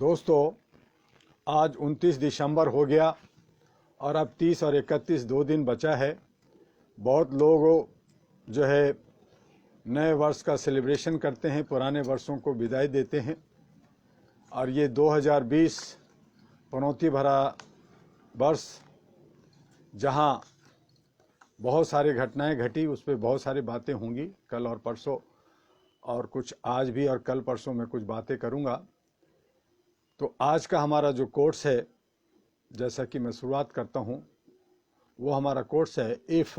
दोस्तों, आज 29 दिसंबर हो गया और अब 30 और 31 2 दिन बचा है। बहुत लोग जो है नए वर्ष का सेलिब्रेशन करते हैं, पुराने वर्षों को विदाई देते हैं और ये 2020 चुनौती भरा वर्ष जहां बहुत सारी घटनाएं घटी, उस पर बहुत सारी बातें होंगी कल और परसों, और कुछ आज भी और कल परसों मैं कुछ बातें करूंगा। तो आज का हमारा जो कोट्स है, जैसा कि मैं शुरुआत करता हूं, वो हमारा कोट्स है, if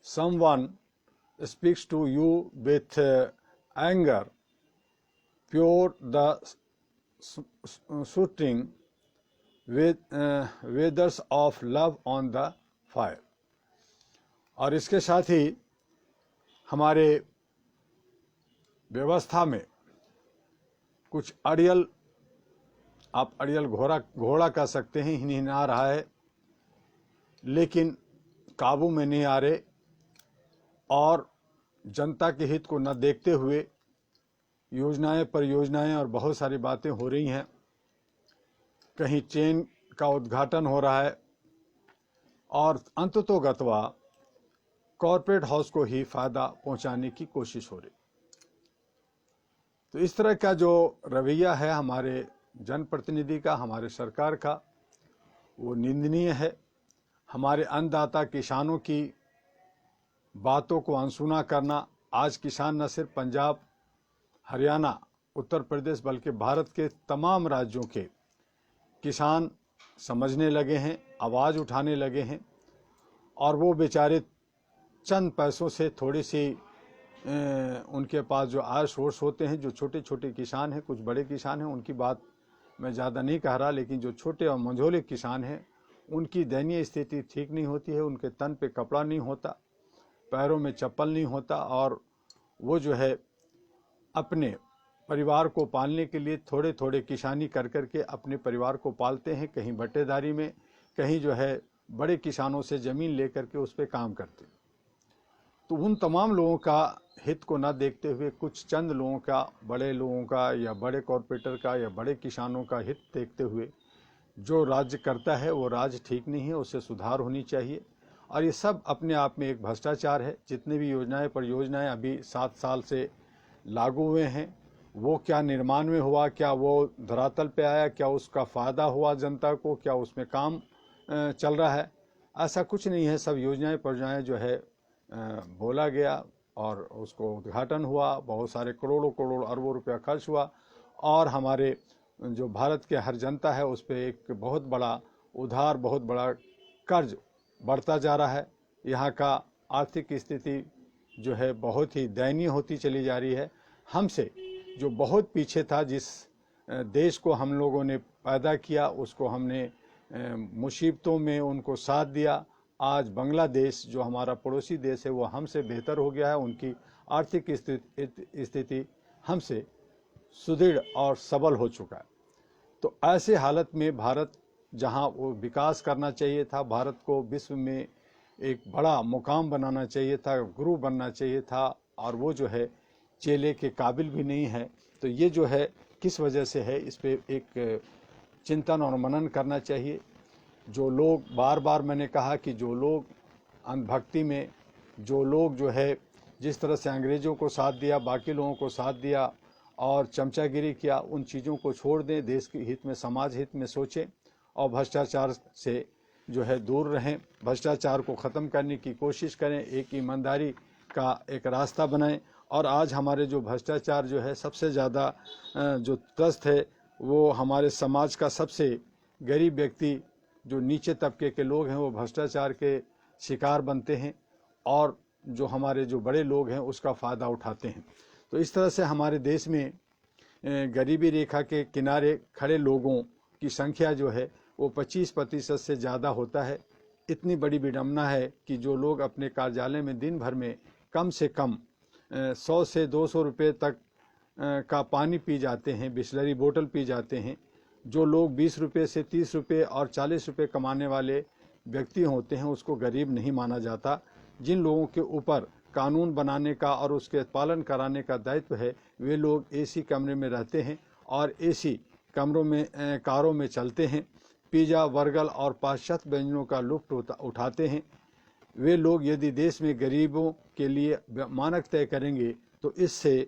someone speaks to you with anger pour the soothing waters of love on the fire. और इसके साथ ही हमारे व्यवस्था में कुछ अड़ियल, आप अड़ियल घोड़ा कह सकते हैं, हिनहिना रहा है लेकिन काबू में नहीं आ रहे और जनता के हित को न देखते हुए योजनाएं परियोजनाएं और बहुत सारी बातें हो रही हैं। कहीं चेन का उद्घाटन हो रहा है और अंततोगत्वा कॉरपोरेट हाउस को ही फायदा पहुंचाने की कोशिश हो रही। तो इस तरह का जो रवैया है हमारे जनप्रतिनिधि का, हमारे सरकार का, वो निंदनीय है। हमारे अन्नदाता किसानों की बातों को अनसुना करना, आज किसान न सिर्फ पंजाब, हरियाणा, उत्तर प्रदेश बल्कि भारत के तमाम राज्यों के किसान समझने लगे हैं, आवाज़ उठाने लगे हैं और वो बेचारे चंद पैसों से थोड़ी सी उनके पास जो आय सोर्स होते हैं, जो छोटे छोटे किसान हैं, कुछ बड़े किसान हैं, उनकी बात मैं ज़्यादा नहीं कह रहा, लेकिन जो छोटे और मंझोले किसान हैं उनकी दयनीय स्थिति ठीक नहीं होती है। उनके तन पे कपड़ा नहीं होता, पैरों में चप्पल नहीं होता और वो जो है अपने परिवार को पालने के लिए थोड़े थोड़े किसानी कर करके अपने परिवार को पालते हैं। कहीं बटेदारी में, कहीं जो है बड़े किसानों से ज़मीन लेकर के उस पर काम करते हैं। तो उन तमाम लोगों का हित को न देखते हुए कुछ चंद लोगों का, बड़े लोगों का या बड़े कॉरपोरेटर का या बड़े किसानों का हित देखते हुए जो राज्य करता है वो राज्य ठीक नहीं है, उससे सुधार होनी चाहिए। और ये सब अपने आप में एक भ्रष्टाचार है। जितने भी योजनाएं परियोजनाएं अभी 7 साल से लागू हुए हैं, वो क्या निर्माण में हुआ, क्या वो धरातल पे आया, क्या उसका फ़ायदा हुआ जनता को, क्या उसमें काम चल रहा है? ऐसा कुछ नहीं है। सब योजनाएं परियोजनाएं जो है बोला गया और उसको उद्घाटन हुआ, बहुत सारे करोड़ों करोड़ अरबों रुपया खर्च हुआ और हमारे जो भारत के हर जनता है उस पर एक बहुत बड़ा उधार, बहुत बड़ा कर्ज बढ़ता जा रहा है। यहाँ का आर्थिक स्थिति जो है बहुत ही दयनीय होती चली जा रही है। हमसे जो बहुत पीछे था, जिस देश को हम लोगों ने पैदा किया, उसको हमने मुसीबतों में उनको साथ दिया। आज बांग्लादेश जो हमारा पड़ोसी देश है वो हमसे बेहतर हो गया है। उनकी आर्थिक स्थिति हमसे सुदृढ़ और सबल हो चुका है। तो ऐसे हालत में भारत, जहां वो विकास करना चाहिए था, भारत को विश्व में एक बड़ा मुकाम बनाना चाहिए था, गुरु बनना चाहिए था, और वो जो है चेले के काबिल भी नहीं है। तो ये जो है किस वजह से है, इस पे एक चिंतन और मनन करना चाहिए। जो लोग, बार बार मैंने कहा कि जो लोग अंधभक्ति में, जो लोग जो है जिस तरह से अंग्रेज़ों को साथ दिया, बाकी लोगों को साथ दिया और चमचागिरी किया, उन चीज़ों को छोड़ दें, देश के हित में, समाज हित में सोचें और भ्रष्टाचार से जो है दूर रहें। भ्रष्टाचार को ख़त्म करने की कोशिश करें, एक ईमानदारी का एक रास्ता बनाएं। और आज हमारे जो भ्रष्टाचार जो है सबसे ज़्यादा जो त्रस्त है, वो हमारे समाज का सबसे गरीब व्यक्ति, जो नीचे तबके के लोग हैं, वो भ्रष्टाचार के शिकार बनते हैं और जो हमारे जो बड़े लोग हैं उसका फ़ायदा उठाते हैं। तो इस तरह से हमारे देश में गरीबी रेखा के किनारे खड़े लोगों की संख्या जो है वो 25% से ज़्यादा होता है। इतनी बड़ी विडंबना है कि जो लोग अपने कार्यालय में दिन भर में कम से कम 100 से 200 रुपये तक का पानी पी जाते हैं, बिसलरी बोतल पी जाते हैं, जो लोग 20 रुपये से 30 रुपये और 40 रुपये कमाने वाले व्यक्ति होते हैं, उसको गरीब नहीं माना जाता। जिन लोगों के ऊपर कानून बनाने का और उसके पालन कराने का दायित्व है, वे लोग एसी कमरे में रहते हैं और एसी कारों में चलते हैं, पिज़्ज़ा, बर्गर और पाश्चात्य व्यंजनों का लुत्फ उठाते हैं। वे लोग यदि देश में गरीबों के लिए मानक तय करेंगे तो इससे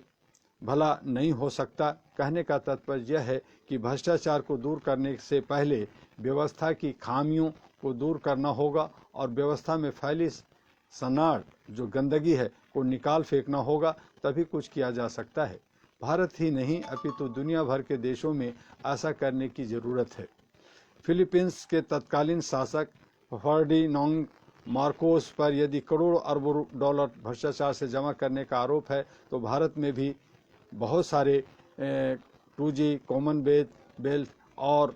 भला नहीं हो सकता। कहने का तात्पर्य यह है कि भ्रष्टाचार को दूर करने से पहले व्यवस्था की खामियों को दूर करना होगा और व्यवस्था में फैली सनाड़ जो गंदगी है को निकाल फेंकना होगा, तभी कुछ किया जा सकता है। भारत ही नहीं अपितु दुनिया भर के देशों में ऐसा करने की ज़रूरत है। फिलीपींस के तत्कालीन शासक फर्डिनांड मार्कोस पर यदि करोड़ों अरबों डॉलर भ्रष्टाचार से जमा करने का आरोप है, तो भारत में भी बहुत सारे 2G, कॉमनवेल्थ और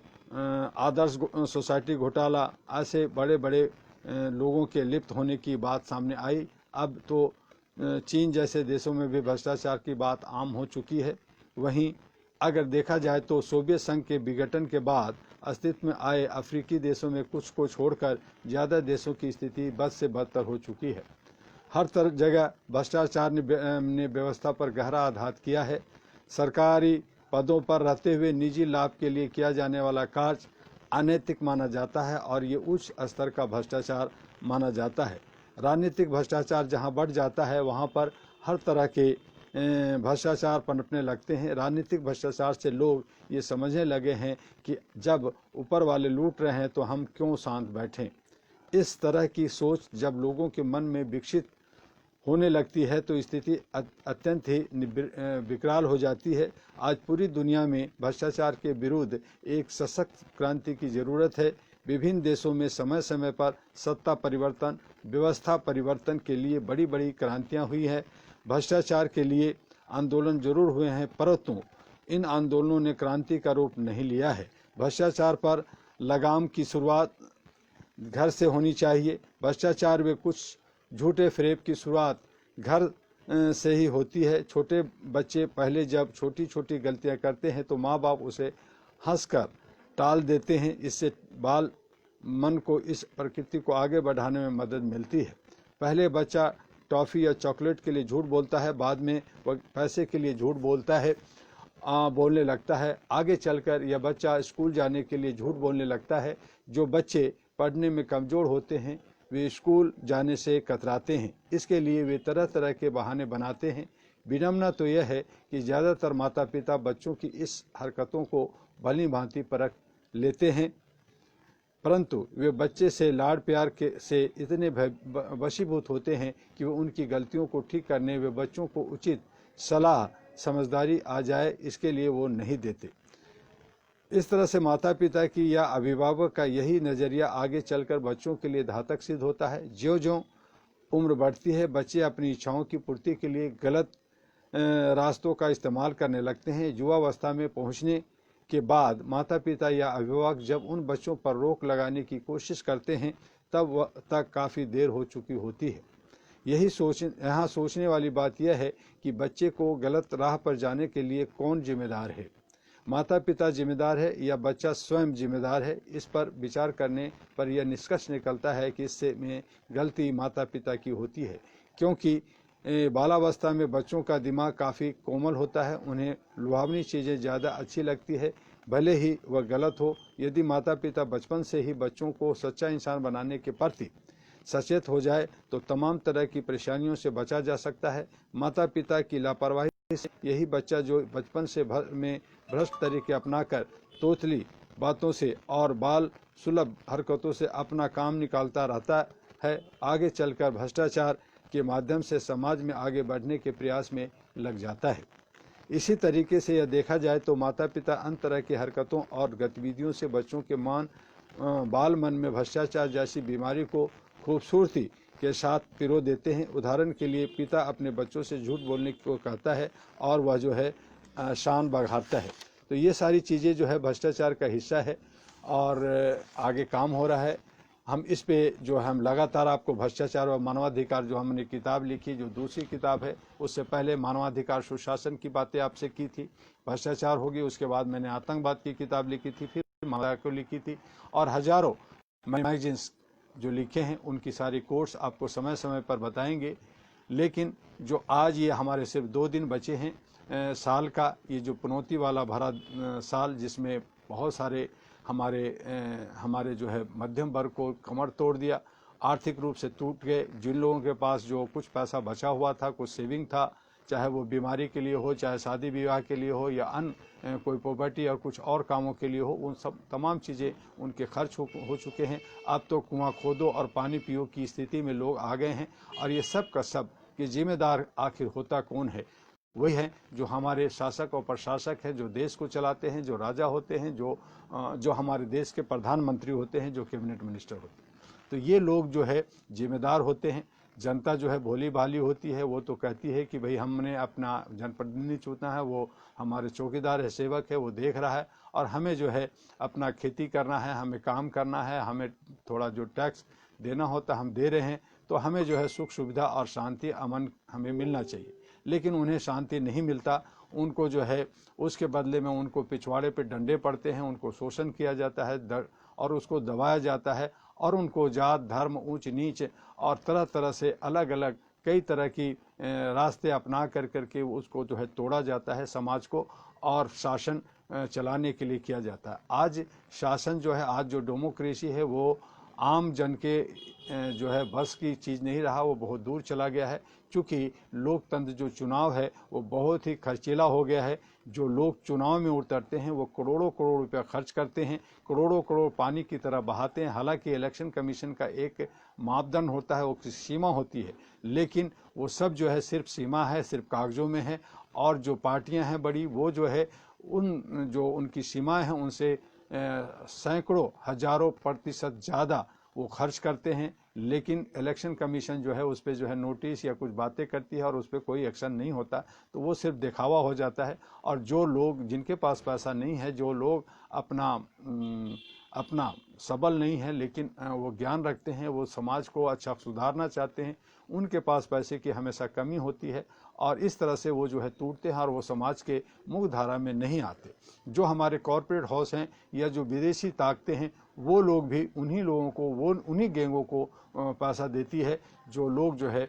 आदर्श सोसाइटी घोटाला ऐसे बड़े बड़े लोगों के लिप्त होने की बात सामने आई। अब तो चीन जैसे देशों में भी भ्रष्टाचार की बात आम हो चुकी है। वहीं अगर देखा जाए तो सोवियत संघ के विघटन के बाद अस्तित्व में आए अफ्रीकी देशों में कुछ को छोड़कर ज़्यादा देशों की स्थिति बद से बदतर हो चुकी है। हर तरह जगह भ्रष्टाचार ने व्यवस्था पर गहरा आघात किया है। सरकारी पदों पर रहते हुए निजी लाभ के लिए किया जाने वाला कार्य अनैतिक माना जाता है और ये उच्च स्तर का भ्रष्टाचार माना जाता है। राजनीतिक भ्रष्टाचार जहां बढ़ जाता है वहां पर हर तरह के भ्रष्टाचार पनपने लगते हैं। राजनीतिक भ्रष्टाचार से लोग ये समझने लगे हैं कि जब ऊपर वाले लूट रहे हैं तो हम क्यों शांत बैठें। इस तरह की सोच जब लोगों के मन में विकसित होने लगती है तो स्थिति अत्यंत ही विकराल हो जाती है। आज पूरी दुनिया में भ्रष्टाचार के विरुद्ध एक सशक्त क्रांति की ज़रूरत है। विभिन्न देशों में समय समय पर सत्ता परिवर्तन, व्यवस्था परिवर्तन के लिए बड़ी बड़ी क्रांतियां हुई हैं। भ्रष्टाचार के लिए आंदोलन जरूर हुए हैं, परंतु इन आंदोलनों ने क्रांति का रूप नहीं लिया है। भ्रष्टाचार पर लगाम की शुरुआत घर से होनी चाहिए। भ्रष्टाचार व कुछ झूठे फरेब की शुरुआत घर से ही होती है। छोटे बच्चे पहले जब छोटी छोटी गलतियां करते हैं तो माँ बाप उसे हंसकर टाल देते हैं। इससे बाल मन को इस प्रकृति को आगे बढ़ाने में मदद मिलती है। पहले बच्चा टॉफ़ी या चॉकलेट के लिए झूठ बोलता है, बाद में वह पैसे के लिए झूठ बोलने लगता है। आगे चलकर यह बच्चा स्कूल जाने के लिए झूठ बोलने लगता है। जो बच्चे पढ़ने में कमज़ोर होते हैं वे स्कूल जाने से कतराते हैं, इसके लिए वे तरह तरह के बहाने बनाते हैं। विडंबना तो यह है कि ज़्यादातर माता पिता बच्चों की इस हरकतों को भली भांति परख लेते हैं, परंतु वे बच्चे से लाड़ प्यार से इतने वशीभूत होते हैं कि वो उनकी गलतियों को ठीक करने वे बच्चों को उचित सलाह समझदारी आ जाए इसके लिए वो नहीं देते। इस तरह से माता पिता की या अभिभावक का यही नज़रिया आगे चलकर बच्चों के लिए घातक सिद्ध होता है। ज्यों-ज्यों उम्र बढ़ती है बच्चे अपनी इच्छाओं की पूर्ति के लिए गलत रास्तों का इस्तेमाल करने लगते हैं। युवावस्था में पहुंचने के बाद माता पिता या अभिभावक जब उन बच्चों पर रोक लगाने की कोशिश करते हैं तब तक काफ़ी देर हो चुकी होती है। यहाँ सोचने वाली बात यह है कि बच्चे को गलत राह पर जाने के लिए कौन जिम्मेदार है, माता पिता जिम्मेदार है या बच्चा स्वयं जिम्मेदार है। इस पर विचार करने पर यह निष्कर्ष निकलता है कि इससे में गलती माता पिता की होती है, क्योंकि बालावस्था में बच्चों का दिमाग काफ़ी कोमल होता है, उन्हें लुभावनी चीज़ें ज़्यादा अच्छी लगती है, भले ही वह गलत हो। यदि माता पिता बचपन से ही बच्चों को सच्चा इंसान बनाने के प्रति सचेत हो जाए तो तमाम तरह की परेशानियों से बचा जा सकता है। माता पिता की लापरवाही से यही बच्चा जो बचपन से में भ्रष्ट तरीके अपनाकर तोतली बातों से और बाल सुलभ हरकतों से अपना काम निकालता रहता है, आगे चलकर भ्रष्टाचार के माध्यम से समाज में आगे बढ़ने के प्रयास में लग जाता है। इसी तरीके से यह देखा जाए तो माता पिता अन्य तरह की हरकतों और गतिविधियों से बच्चों के बाल मन में भ्रष्टाचार जैसी बीमारी को खूबसूरती के साथ पिरो देते हैं। उदाहरण के लिए पिता अपने बच्चों से झूठ बोलने को कहता है और वह जो है शान बढ़ाता है। तो ये सारी चीज़ें जो है भ्रष्टाचार का हिस्सा है और आगे काम हो रहा है। हम इस पे जो हम लगातार आपको भ्रष्टाचार और मानवाधिकार जो हमने किताब लिखी, जो दूसरी किताब है, उससे पहले मानवाधिकार सुशासन की बातें आपसे की थी, भ्रष्टाचार होगी, उसके बाद मैंने आतंकवाद की किताब लिखी थी, फिर मानवाधिकार को लिखी थी और हजारों मैगजीन्स जो लिखे हैं उनकी सारी कोर्स आपको समय समय पर बताएंगे। लेकिन जो आज ये हमारे सिर्फ 2 दिन बचे हैं साल का ये जो पनौती वाला भरा साल, जिसमें बहुत सारे हमारे जो है मध्यम वर्ग को कमर तोड़ दिया, आर्थिक रूप से टूट गए। जिन लोगों के पास जो कुछ पैसा बचा हुआ था, कुछ सेविंग था, चाहे वो बीमारी के लिए हो, चाहे शादी विवाह के लिए हो, या अन्य कोई प्रॉपर्टी और कुछ और कामों के लिए हो, उन सब तमाम चीज़ें उनके खर्च हो चुके हैं। अब तो कुआं खोदो और पानी पियो की स्थिति में लोग आ गए हैं। और ये सब का सब कि जिम्मेदार आखिर होता कौन है? वही है जो हमारे शासक और प्रशासक हैं, जो देश को चलाते हैं, जो राजा होते हैं, जो हमारे देश के प्रधानमंत्री होते हैं, जो कैबिनेट मिनिस्टर होते हैं। तो ये लोग जो है जिम्मेदार होते हैं। जनता जो है भोली भाली होती है, वो तो कहती है कि भाई हमने अपना जनप्रतिनिधि चुना है, वो हमारे चौकीदार है, सेवक है, वो देख रहा है, और हमें जो है अपना खेती करना है, हमें काम करना है, हमें थोड़ा जो टैक्स देना होता हम दे रहे हैं, तो हमें जो है सुख सुविधा और शांति अमन हमें मिलना चाहिए। लेकिन उन्हें शांति नहीं मिलता। उनको जो है उसके बदले में उनको पिछवाड़े पे डंडे पड़ते हैं, उनको शोषण किया जाता है और उसको दबाया जाता है, और उनको जात धर्म ऊंच नीच और तरह तरह से अलग अलग कई तरह की रास्ते अपना करके उसको जो है तोड़ा जाता है, समाज को, और शासन चलाने के लिए किया जाता है। आज शासन जो है, आज जो डेमोक्रेसी है, वो आम जन के जो है बस की चीज़ नहीं रहा, वो बहुत दूर चला गया है। क्योंकि लोकतंत्र जो चुनाव है वो बहुत ही खर्चीला हो गया है। जो लोग चुनाव में उतरते हैं वो करोड़ों करोड़ रुपया खर्च करते हैं, करोड़ों करोड़ पानी की तरह बहाते हैं। हालांकि इलेक्शन कमीशन का एक मापदंड होता है, वो सीमा होती है, लेकिन वो सब जो है सिर्फ सीमा है, सिर्फ कागजों में है। और जो पार्टियां हैं बड़ी, वो जो है उनकी सीमाएं हैं उनसे सैकड़ों हजारों प्रतिशत ज़्यादा वो खर्च करते हैं। लेकिन इलेक्शन कमीशन जो है उस पर जो है नोटिस या कुछ बातें करती है और उस पर कोई एक्शन नहीं होता, तो वो सिर्फ दिखावा हो जाता है। और जो लोग जिनके पास पैसा नहीं है, जो लोग अपना सबल नहीं है, लेकिन वो ज्ञान रखते हैं, वो समाज को अच्छा सुधारना चाहते हैं, उनके पास पैसे की हमेशा कमी होती है, और इस तरह से वो जो है टूटते हैं और वो समाज के मुख्य धारा में नहीं आते। जो हमारे कॉरपोरेट हाउस हैं या जो विदेशी ताकतें हैं, वो लोग भी उन्हीं लोगों को, वो उन्हीं गैंगों को पैसा देती है, जो लोग जो है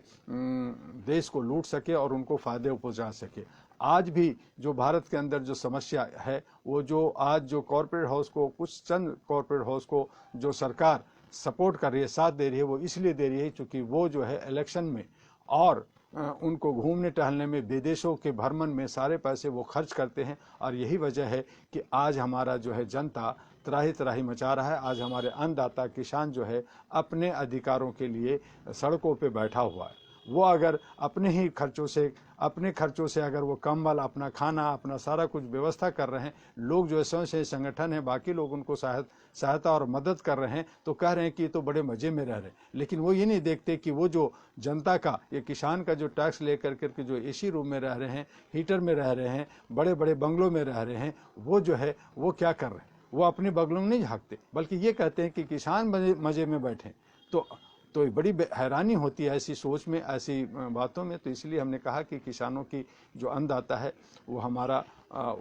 देश को लूट सके और उनको फ़ायदे पहुंचा सके। आज भी जो भारत के अंदर जो समस्या है, वो जो आज जो कॉरपोरेट हाउस को, कुछ चंद कॉरपोरेट हाउस को जो सरकार सपोर्ट कर रही है, साथ दे रही है, वो इसलिए दे रही है क्योंकि वो जो है इलेक्शन में और उनको घूमने टहलने में, विदेशों के भ्रमण में सारे पैसे वो खर्च करते हैं। और यही वजह है कि आज हमारा जो है जनता त्राही त्राही मचा रहा है। आज हमारे अन्नदाता किसान जो है अपने अधिकारों के लिए सड़कों पे बैठा हुआ है। वो अगर अपने खर्चों से अगर वो कंबल, अपना खाना, अपना सारा कुछ व्यवस्था कर रहे हैं, लोग जो है स्वयं संगठन है, बाकी लोग उनको सहायता और मदद कर रहे हैं, तो कह रहे हैं कि ये तो बड़े मजे में रह रहे हैं। लेकिन वो ये नहीं देखते कि वो जो जनता का, ये किसान का जो टैक्स लेकर के जो एसी रूम में रह रहे हैं, हीटर में रह रहे हैं, बड़े बड़े बंगलों में रह रहे हैं, वो जो है वो क्या कर रहे हैं? वो अपने बंगलों में नहीं झांकते, बल्कि ये कहते हैं कि किसान मजे में बैठे। तो बड़ी हैरानी होती है ऐसी सोच में, ऐसी बातों में। तो इसलिए हमने कहा कि किसानों की जो अन्नदाता है वो हमारा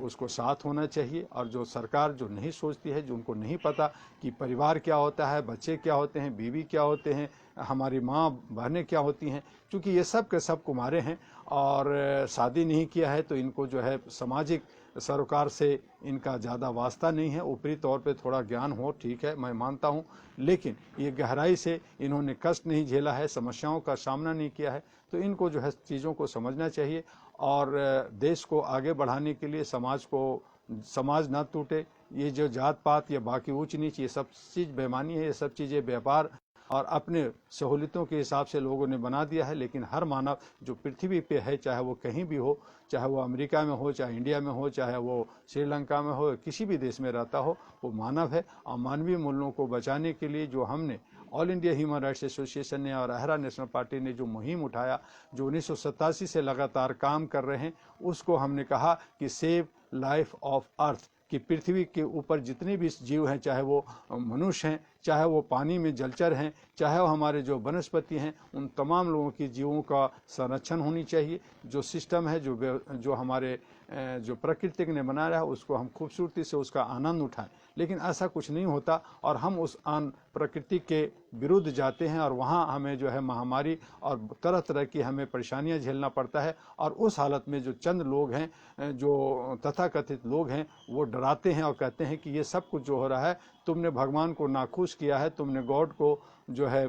उसको साथ होना चाहिए। और जो सरकार जो नहीं सोचती है, जो उनको नहीं पता कि परिवार क्या होता है, बच्चे क्या होते हैं, बीवी क्या होते हैं, हमारी माँ बहनें क्या होती हैं, क्योंकि ये सब के सब कुमारे हैं और शादी नहीं किया है, तो इनको जो है सामाजिक सरोकार से इनका ज़्यादा वास्ता नहीं है। ऊपरी तौर पे थोड़ा ज्ञान हो, ठीक है, मैं मानता हूँ, लेकिन ये गहराई से इन्होंने कष्ट नहीं झेला है, समस्याओं का सामना नहीं किया है। तो इनको जो है चीज़ों को समझना चाहिए और देश को आगे बढ़ाने के लिए समाज ना टूटे। ये जो जात पात या बाकी ऊंच नीच, ये सब चीज़ बेईमानी है, ये सब चीज़ें व्यापार और अपने सहूलियतों के हिसाब से लोगों ने बना दिया है। लेकिन हर मानव जो पृथ्वी पे है, चाहे वो कहीं भी हो, चाहे वो अमेरिका में हो, चाहे इंडिया में हो, चाहे वो श्रीलंका में हो, किसी भी देश में रहता हो, वो मानव है। और मानवीय मूल्यों को बचाने के लिए जो हमने all India human rights association ने और अहरा नेशनल पार्टी ने जो मुहिम उठाया, जो 1987 से लगातार काम कर रहे हैं, उसको हमने कहा कि सेव लाइफ ऑफ अर्थ, कि पृथ्वी के ऊपर जितने भी जीव हैं, चाहे वो मनुष्य हैं, चाहे वो पानी में जलचर हैं, चाहे वो हमारे जो वनस्पति हैं, उन तमाम लोगों की जीवों का संरक्षण होनी चाहिए। जो सिस्टम है, जो हमारे जो प्रकृति ने बनाया है उसको हम खूबसूरती से उसका आनंद उठाएं, लेकिन ऐसा कुछ नहीं होता और हम उस प्रकृति के विरुद्ध जाते हैं और वहाँ हमें जो है महामारी और तरह तरह की हमें परेशानियां झेलना पड़ता है। और उस हालत में जो चंद लोग हैं, जो तथाकथित लोग हैं, वो डराते हैं और कहते हैं कि ये सब कुछ जो हो रहा है तुमने भगवान को नाखुश किया है, तुमने गॉड को जो है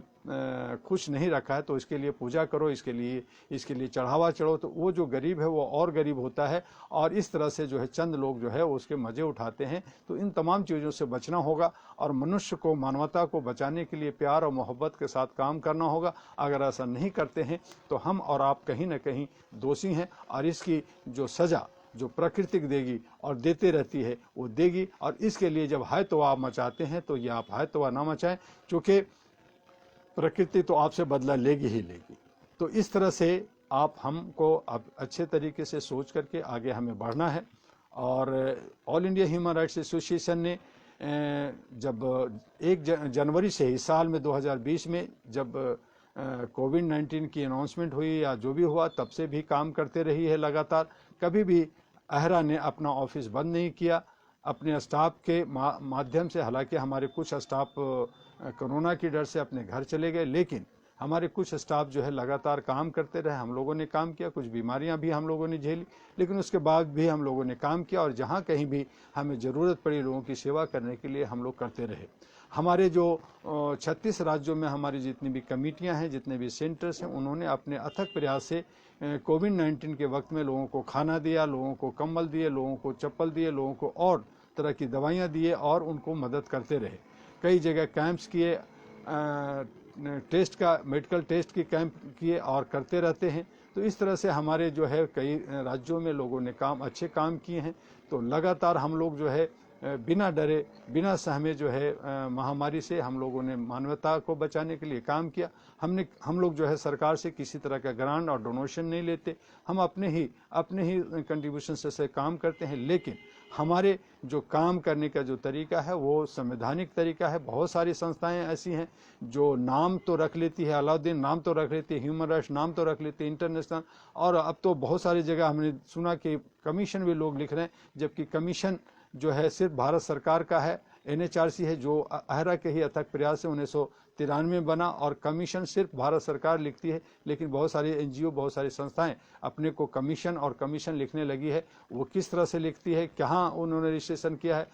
खुश नहीं रखा है, तो इसके लिए पूजा करो, इसके लिए चढ़ावा चढ़ो। तो वो जो गरीब है वो और गरीब होता है और इस तरह से जो है चंद लोग जो है उसके मजे उठाते हैं। तो इन तमाम चीज़ों से बचना होगा और मनुष्य को, मानवता को बचाने के लिए प्यार और मोहब्बत के साथ काम करना होगा। अगर ऐसा नहीं करते हैं तो हम और आप कहीं ना कहीं दोषी हैं और इसकी जो सज़ा जो प्रकृति देगी और देते रहती है वो देगी। और इसके लिए जब है तो आप मचाते हैं तो ये आप है तो ना मचाएं, क्योंकि प्रकृति तो आपसे बदला लेगी ही लेगी। तो इस तरह से आप हमको अब अच्छे तरीके से सोच करके आगे हमें बढ़ना है। और all India human rights association ने जब 1 जनवरी से इस साल में 2020 में जब कोविड-19 की अनाउंसमेंट हुई या जो भी हुआ, तब से भी काम करते रही है लगातार। कभी भी अहरा ने अपना ऑफिस बंद नहीं किया अपने स्टाफ के माध्यम से। हालांकि हमारे कुछ स्टाफ कोरोना की डर से अपने घर चले गए, लेकिन हमारे कुछ स्टाफ जो है लगातार काम करते रहे। हम लोगों ने काम किया, कुछ बीमारियां भी हम लोगों ने झेली, लेकिन उसके बाद भी हम लोगों ने काम किया और जहां कहीं भी हमें ज़रूरत पड़ी लोगों की सेवा करने के लिए हम लोग करते रहे। हमारे जो 36 राज्यों में हमारी जितनी भी कमेटियां हैं, जितने भी सेंटर्स हैं, उन्होंने अपने अथक प्रयास से कोविड-19 के वक्त में लोगों को खाना दिया, लोगों को कंबल दिए, लोगों को चप्पल दिए, लोगों को और तरह की दवाइयाँ दिए और उनको मदद करते रहे। कई जगह कैंप्स किए, टेस्ट का मेडिकल टेस्ट की कैंप किए और करते रहते हैं। तो इस तरह से हमारे जो है कई राज्यों में लोगों ने अच्छे काम किए हैं। तो लगातार हम लोग जो है बिना डरे बिना सहमे जो है महामारी से हम लोगों ने मानवता को बचाने के लिए काम किया। हम लोग जो है सरकार से किसी तरह का ग्रांट और डोनेशन नहीं लेते, हम अपने ही कंट्रीब्यूशन से काम करते हैं। लेकिन हमारे जो काम करने का जो तरीका है वो संवैधानिक तरीका है। बहुत सारी संस्थाएं ऐसी हैं जो नाम तो रख लेती है, अलाउद्दीन नाम तो रख लेती है, ह्यूमन राइट्स नाम तो रख लेती है, इंटरनेशनल, और अब तो बहुत सारी जगह हमने सुना कि कमीशन भी लोग लिख रहे हैं, जबकि कमीशन जो है सिर्फ भारत सरकार का है। NHRC है जो अहरा के ही अथक प्रयास से 1993 में बना और कमीशन सिर्फ भारत सरकार लिखती है। लेकिन बहुत सारी NGO, बहुत सारी संस्थाएं अपने को कमीशन लिखने लगी है। वो किस तरह से लिखती है, कहाँ उन्होंने रजिस्ट्रेशन किया है,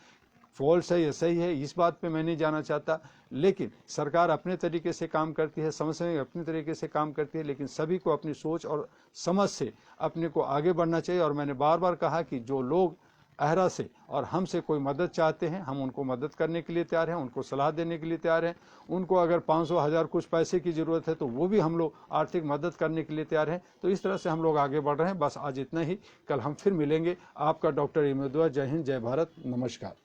फॉल्स है या सही है, इस बात पे मैं नहीं जाना चाहता। लेकिन सरकार अपने तरीके से काम करती है, समझ अपने तरीके से काम करती है, लेकिन सभी को अपनी सोच और समझ से अपने को आगे बढ़ना चाहिए। और मैंने बार बार कहा कि जो लोग अहरा से और हमसे कोई मदद चाहते हैं, हम उनको मदद करने के लिए तैयार हैं, उनको सलाह देने के लिए तैयार हैं। उनको अगर 500, 1000 कुछ पैसे की ज़रूरत है तो वो भी हम लोग आर्थिक मदद करने के लिए तैयार हैं। तो इस तरह से हम लोग आगे बढ़ रहे हैं। बस आज इतना ही, कल हम फिर मिलेंगे। आपका डॉक्टर इमदुआ। जय हिंद, जय भारत, नमस्कार।